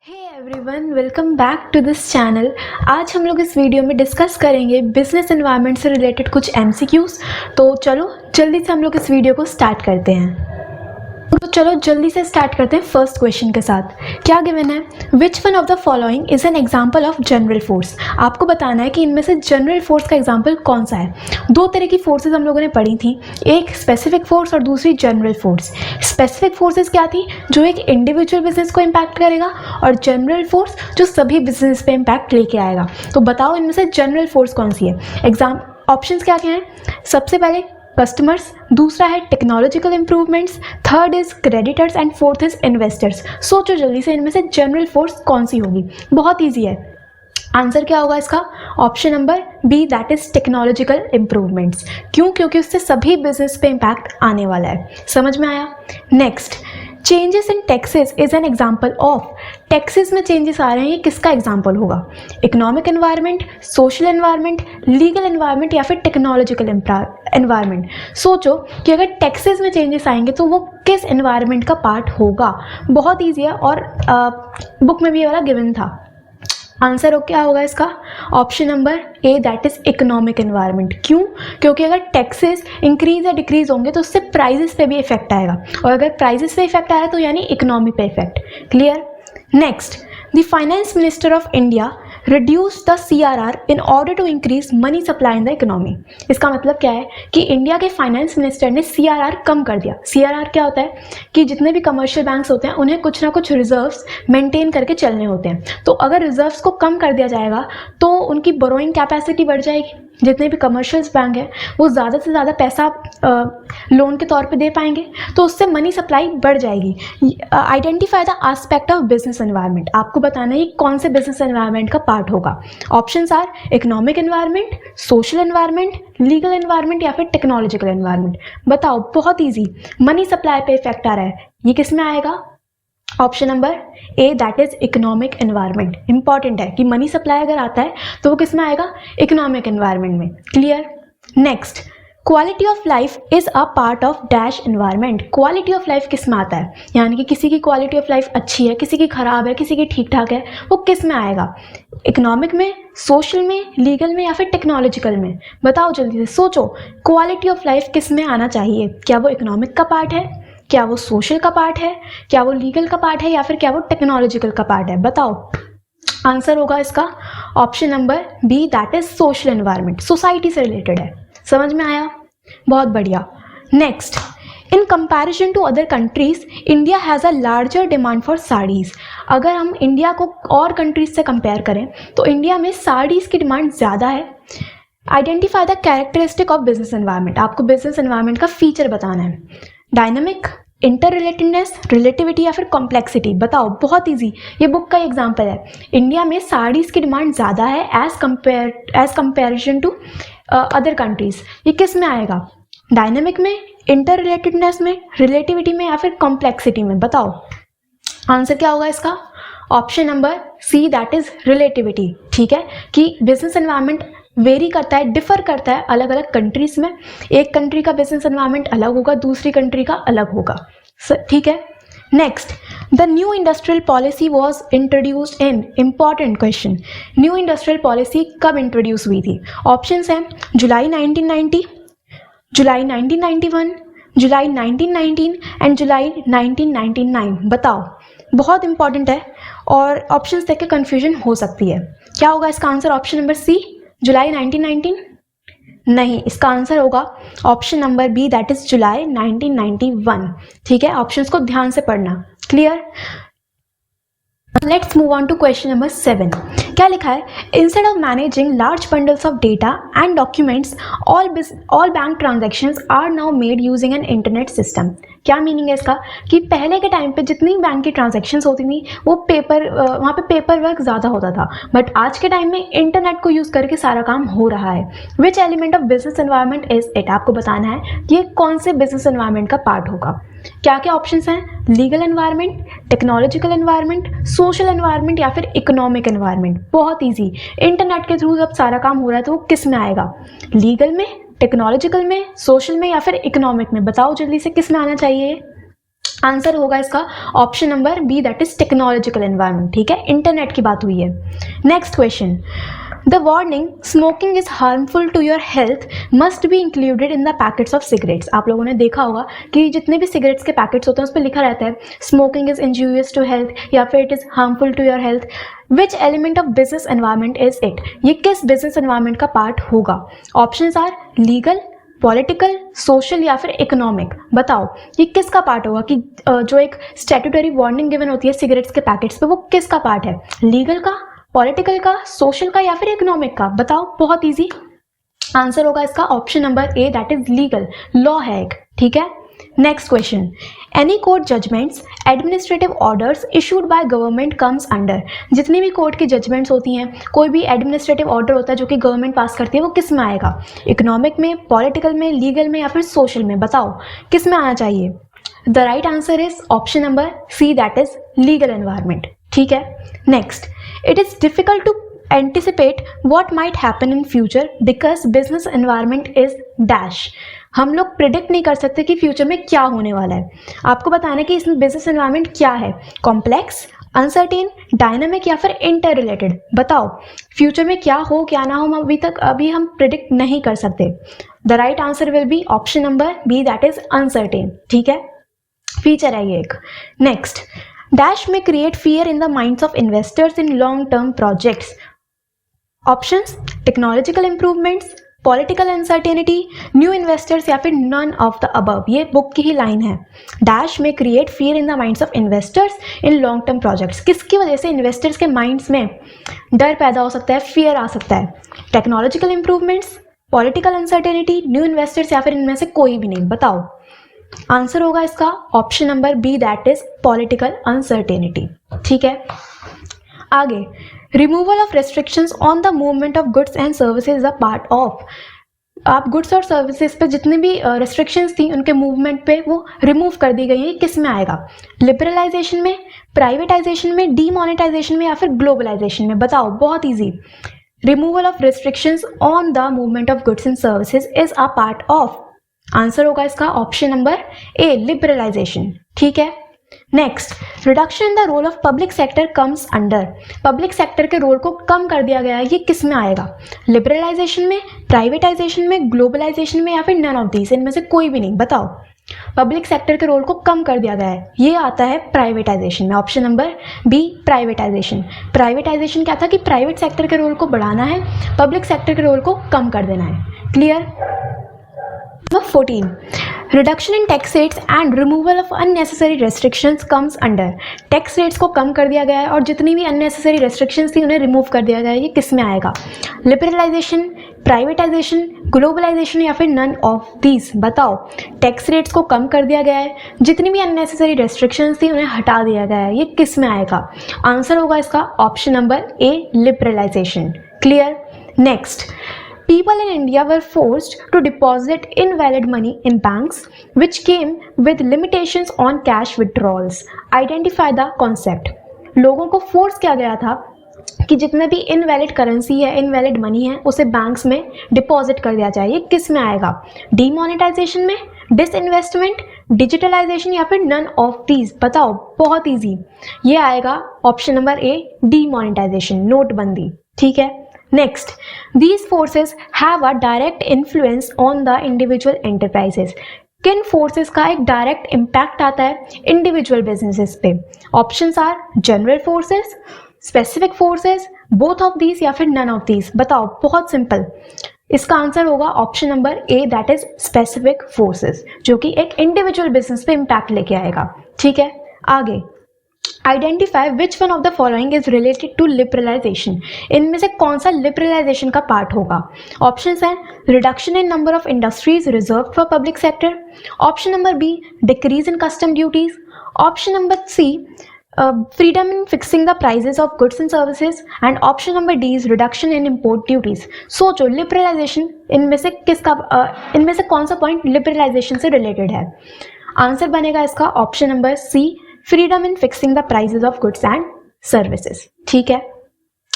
Hey everyone, welcome back to this channel. आज हम लोग इस वीडियो में डिस्कस करेंगे बिजनेस एनवायरनमेंट से रिलेटेड कुछ एमसीक्यूज़। तो चलो जल्दी से हम लोग इस वीडियो को स्टार्ट करते हैं। तो चलो जल्दी से स्टार्ट करते हैं फर्स्ट क्वेश्चन के साथ। क्या गिवन है? विच one of the following is an example of general force. आपको बताना है कि इनमें से जनरल फोर्स का एग्जाम्पल कौन सा है। दो तरह की फोर्सेस हम लोगों ने पढ़ी थी, एक स्पेसिफिक फोर्स और दूसरी जनरल फोर्स। स्पेसिफिक फोर्सेस क्या थी? जो एक इंडिविजुअल बिजनेस को इम्पैक्ट करेगा, और जनरल फोर्स जो सभी बिजनेस पे इम्पैक्ट लेके आएगा। तो बताओ इनमें से जनरल फोर्स कौन सी है। एग्जाम ऑप्शंस क्या क्या हैं? सबसे पहले कस्टमर्स, दूसरा है technological improvements, third is creditors and fourth is investors. सोचो जल्दी से इनमें से जनरल फोर्स कौन सी होगी। बहुत इजी है, आंसर क्या होगा इसका? Option number B, that is technological improvements. क्यों? क्योंकि उससे सभी बिजनेस पे इम्पैक्ट आने वाला है। समझ में आया? Next, changes in taxes is an example of. Taxes में चेंजेस आ रहे हैं, ये किसका एग्जाम्पल होगा? Economic environment, social environment, legal environment या फिर टेक्नोलॉजिकल एनवायरनमेंट। सोचो कि अगर टैक्सेस में चेंजेस आएंगे तो वो किस एनवायरनमेंट का पार्ट होगा। बहुत ईजी है और बुक में भी ये वाला गिवन था। आंसर हो क्या होगा इसका? Option number A, that is economic environment. क्यों? क्योंकि अगर टैक्सेस इंक्रीज या डिक्रीज होंगे तो उससे प्राइजेस पे भी इफेक्ट आएगा, और अगर प्राइजेस पे इफेक्ट आया तो यानी इकोनॉमी पे effect. Clear? Next, the finance minister of India reduce the CRR in order to increase money supply in the economy. इसका मतलब क्या है कि इंडिया के फाइनेंस मिनिस्टर ने CRR कम कर दिया। CRR क्या होता है कि जितने भी कमर्शियल बैंक्स होते हैं उन्हें कुछ ना कुछ रिजर्व्स मेंटेन करके चलने होते हैं। तो अगर रिजर्व्स को कम कर दिया जाएगा तो उनकी बोरोइंग कैपेसिटी बढ़ जाएगी। जितने भी कमर्शियल बैंक हैं वो ज़्यादा से ज़्यादा पैसा लोन के तौर पे दे पाएंगे, तो उससे मनी सप्लाई बढ़ जाएगी। Identify the aspect of business environment. आपको बताना है कौन से बिजनेस एनवायरनमेंट का पार्ट होगा। Options are economic environment, social environment, legal environment या फिर टेक्नोलॉजिकल एनवायरनमेंट। बताओ, बहुत ईजी। मनी सप्लाई पे इफेक्ट आ रहा है, ये किस में आएगा? Option number A, that is economic environment. Important है कि मनी सप्लाई अगर आता है तो वो किस में आएगा? इकोनॉमिक एनवायरनमेंट में। Clear? Next, quality of life is a part of dash environment. Quality of life किस में आता है? यानी कि किसी की क्वालिटी ऑफ लाइफ अच्छी है, किसी की खराब है, किसी की ठीक ठाक है, वो किस में आएगा? इकोनॉमिक में, सोशल में, लीगल में या फिर टेक्नोलॉजिकल में? बताओ जल्दी से, सोचो क्वालिटी ऑफ लाइफ किस में आना चाहिए। क्या वो इकोनॉमिक का पार्ट है, क्या वो सोशल का पार्ट है, क्या वो लीगल का पार्ट है या फिर क्या वो टेक्नोलॉजिकल का पार्ट है? बताओ, आंसर होगा इसका option number B, that is social environment. Society से रिलेटेड है। समझ में आया? बहुत बढ़िया। Next, in comparison to other countries India has a larger demand for saris. अगर हम इंडिया को और कंट्रीज से कंपेयर करें तो इंडिया में साड़ीज़ की डिमांड ज़्यादा है। Identify the characteristic of business environment. आपको बिजनेस एनवायरनमेंट का फीचर बताना है। डायनामिक, इंटर रिलेटेडनेस, रिलेटिविटी या फिर कॉम्प्लेक्सिटी। बताओ, बहुत इजी, ये बुक का एग्जाम्पल है। इंडिया में साड़ीज़ की डिमांड ज़्यादा है as comparison to other countries. ये किस में आएगा? डायनामिक में, इंटर रिलेटेडनेस में, रिलेटिविटी में या फिर कॉम्प्लेक्सिटी में? बताओ, आंसर क्या होगा इसका? Option number C, that is relativity. ठीक है कि बिजनेस एनवायरनमेंट वेरी करता है, डिफर करता है अलग अलग कंट्रीज में। एक कंट्री का बिजनेस एनवायरनमेंट अलग होगा, दूसरी कंट्री का अलग होगा। ठीक है। Next, the new industrial policy was introduced in. Important question, new industrial policy कब इंट्रोड्यूस हुई थी? ऑप्शंस हैं जुलाई 1990, जुलाई 1991, जुलाई 1919 एंड जुलाई 1999। बताओ, बहुत इंपॉर्टेंट है और ऑप्शंस देख के कन्फ्यूजन हो सकती है। क्या होगा इसका answer? Option number C, July 1919? नहीं, इसका आंसर होगा option number B, that is July 1991। ठीक है, ऑप्शंस को ध्यान से पढ़ना। Clear? Let's move on to question number 7। क्या लिखा है? Instead of managing large bundles of data and documents, all bank transactions are now made using an internet system. क्या मीनिंग है इसका? कि पहले के टाइम पे जितनी बैंक की ट्रांजेक्शन्स होती थी वो वहाँ पे पेपर वर्क ज़्यादा होता था, बट आज के टाइम में इंटरनेट को यूज़ करके सारा काम हो रहा है। विच element of business environment is it? आपको बताना है ये कौन से बिजनेस एनवायरनमेंट का पार्ट होगा। क्या क्या ऑप्शंस हैं? Legal environment, technological environment, social environment या फिर इकोनॉमिक एनवायरनमेंट। बहुत ईजी, इंटरनेट के थ्रू जब सारा काम हो रहा है तो वो किस में आएगा? लीगल में, टेक्नोलॉजिकल में, सोशल में या फिर इकोनॉमिक में? बताओ जल्दी से, किस में आना चाहिए? आंसर होगा इसका option number B, that is technological environment. ठीक है, इंटरनेट की बात हुई है। Next question, the warning smoking is harmful to your health must be included in the packets of cigarettes. आप लोगों ने देखा होगा कि जितने भी सिगरेट्स के पैकेट्स होते हैं उस पर लिखा रहता है smoking is injurious to health या फिर it is harmful to your health. Which element of business environment is it? ये किस बिजनेस एनवायरनमेंट का पार्ट होगा? Options are legal, political, social या फिर इकोनॉमिक। बताओ ये किसका पार्ट होगा कि जो एक स्टैट्यूटरी वार्निंग गिवन होती है सिगरेट्स के पैकेट्स पे, वो किसका पार्ट है? लीगल का, पॉलिटिकल का, सोशल का या फिर इकोनॉमिक का? बताओ, बहुत इजी। आंसर होगा इसका option number A, that is legal, law है एक। ठीक है, next question, any court judgments, administrative orders issued by government comes under. जितनी भी कोर्ट की जजमेंट्स होती हैं, कोई भी एडमिनिस्ट्रेटिव ऑर्डर होता है जो कि गवर्नमेंट पास करती है, वो किस में आएगा? इकोनॉमिक में, पॉलिटिकल में, लीगल में या फिर सोशल में? बताओ किस में आना चाहिए? The right answer is option number C, that is legal environment. ठीक है, next, it is difficult to anticipate what might happen in future because business environment is dash. हम लोग प्रिडिक्ट नहीं कर सकते कि फ्यूचर में क्या होने वाला है। आपको बताना है कि इसमें बिजनेस एनवायरनमेंट क्या है, कॉम्प्लेक्स, अनसर्टेन, डायनामिक या फिर इंटर रिलेटेड? बताओ फ्यूचर में क्या हो क्या ना हो, अभी हम प्रिडिक्ट नहीं कर सकते। The right answer will be option number B, that is uncertain. ठीक है, फीचर है ये एक। नेक्स्ट, डैश में create fear in the minds of investors in long term projects. Options, technological improvements, political uncertainty, new investors या फिर none of the above. ये book की ही लाइन है। डैश में create fear in the minds of investors in long term projects. किसकी वजह से इन्वेस्टर्स के माइंड्स में डर पैदा हो सकता है, फियर आ सकता है? Technological improvements, political uncertainty, new investors या फिर इनमें से कोई भी नहीं? बताओ, आंसर होगा इसका option number B, that is political uncertainty. ठीक है, आगे, removal of restrictions on the movement of goods and services a part of. आप गुड्स और सर्विसेज पे जितनी भी रेस्ट्रिक्शंस थी उनके मूवमेंट पे वो रिमूव कर दी गई हैं, किस में आएगा? लिबरलाइजेशन में, प्राइवेटाइजेशन में, डीमोनेटाइजेशन में या फिर ग्लोबलाइजेशन में? बताओ, बहुत easy. Removal of restrictions on the movement of goods and services is a part of. Answer होगा इसका ऑप्शन नंबर ए, लिबरलाइजेशन। ठीक है, next, reduction in the role of public sector comes under. Public sector के role को कम कर दिया गया है, ये किस में आएगा? लिबरलाइजेशन में, प्राइवेटाइजेशन में, ग्लोबलाइजेशन में या फिर नन ऑफ दीज? इनमें से कोई भी नहीं। बताओ, पब्लिक सेक्टर के रोल को कम कर दिया गया है, ये आता है प्राइवेटाइजेशन में। Option number B, privatisation. Privatisation क्या था कि प्राइवेट सेक्टर के रोल को बढ़ाना है, पब्लिक सेक्टर के रोल को कम कर देना है। Clear? 14, reduction in tax rates and removal of unnecessary restrictions comes under. Tax rates को कम कर दिया गया है और जितनी भी अननेसेसरी रेस्ट्रिक्शंस थी उन्हें रिमूव कर दिया गया है, ये किस में आएगा? लिबरलाइजेशन, प्राइवेटाइजेशन, ग्लोबलाइजेशन या फिर नन ऑफ दीज? बताओ, टैक्स रेट्स को कम कर दिया गया है, जितनी भी अननेसेसरी रेस्ट्रिक्शंस थी उन्हें हटा दिया गया है, ये किस में आएगा? आंसर होगा इसका option number A, liberalisation. Clear? Next, people in India were forced to deposit invalid money in banks which came with limitations on cash withdrawals. Identify the concept. लोगों को फोर्स किया गया था कि जितने भी इनवैलिड करेंसी है, इनवैलिड मनी है, उसे बैंक्स में डिपॉजिट कर दिया जाए, ये किस में आएगा? डीमोनेटाइजेशन में, डिसइन्वेस्टमेंट, डिजिटलाइजेशन या फिर नन ऑफ दीज? बताओ, बहुत इजी, ये आएगा ऑप्शन नंबर ए, डीमोनेटाइजेशन, नोटबंदी। ठीक है, next, these forces have a direct influence on the individual enterprises. किन फोर्सेस का एक डायरेक्ट इम्पैक्ट आता है इंडिविजुअल बिजनेसेस पे? Options are general forces, specific forces, both of these या फिर नन ऑफ दीज? बताओ, बहुत सिंपल, इसका आंसर होगा option number A, that is specific forces, जो कि एक इंडिविजुअल बिजनेस पे इम्पैक्ट लेके आएगा। ठीक है, आगे, identify which one of the following is related to liberalisation. इनमें से कौन सा लिबरलाइजेशन का पार्ट होगा? ऑप्शंस हैं, reduction in number of industries reserve for public sector, option number B, decrease in custom duties, option number C, freedom in fixing the prices of goods and services, and option number D is reduction in import duties. सोचो, liberalisation इनमें से इनमें से कौन सा point liberalisation से related है? Answer बनेगा इसका option number C, freedom in fixing the prices of goods and services. ठीक है,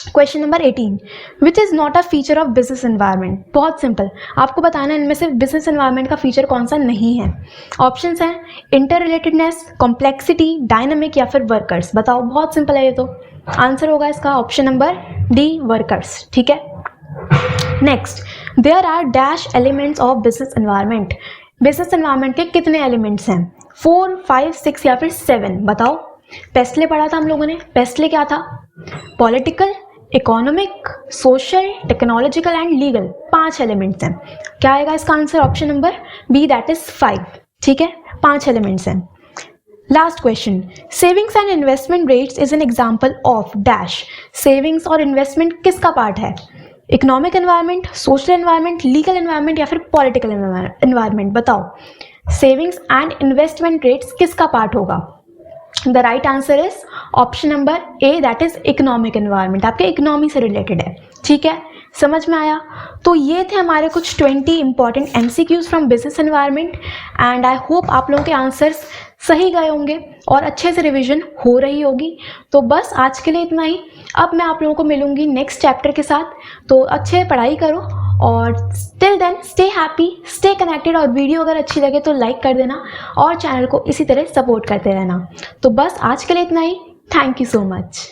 question number 18, which is not a feature of business environment. बहुत सिंपल, आपको बताना है इनमें से बिजनेस एनवायरनमेंट का फीचर कौन सा नहीं है। ऑप्शंस हैं इंटर रिलेटेडनेस, कॉम्प्लेक्सिटी, डायनामिक या फिर वर्कर्स। बताओ, बहुत सिंपल है ये तो। आंसर होगा इसका ऑप्शन नंबर डी, वर्कर्स। ठीक है। Next, there are dash elements of business environment. Business environment के कितने एलिमेंट्स हैं? 4, 5, 6 या फिर 7? बताओ। पेस्ले पढ़ा था हम लोगों ने, पेस्ले क्या था? Political, economic, social, technological and legal. 5 elements हैं। क्या आएगा इसका answer? Option number B, that is 5। ठीक है, 5 एलिमेंट्स हैं। Last question, savings and investment rates is an example of dash. Savings और इन्वेस्टमेंट किसका पार्ट है? Economic environment, social environment, legal environment या फिर पॉलिटिकल एनवायरनमेंट? बताओ, सेविंग्स एंड इन्वेस्टमेंट रेट्स किसका पार्ट होगा? The right answer is option number A, that is economic environment. आपके economy से रिलेटेड है। ठीक है, समझ में आया? तो ये थे हमारे कुछ 20 important MCQs from business environment and I hope आप लोगों के आंसर्स सही गए होंगे और अच्छे से रिवीजन हो रही होगी। तो बस आज के लिए इतना ही। अब मैं आप लोगों को मिलूंगी नेक्स्ट चैप्टर के साथ। तो अच्छे पढ़ाई करो और till then stay happy, stay connected. और वीडियो अगर अच्छी लगे तो लाइक कर देना और चैनल को इसी तरह सपोर्ट करते रहना। तो बस आज के लिए इतना ही। Thank you so much.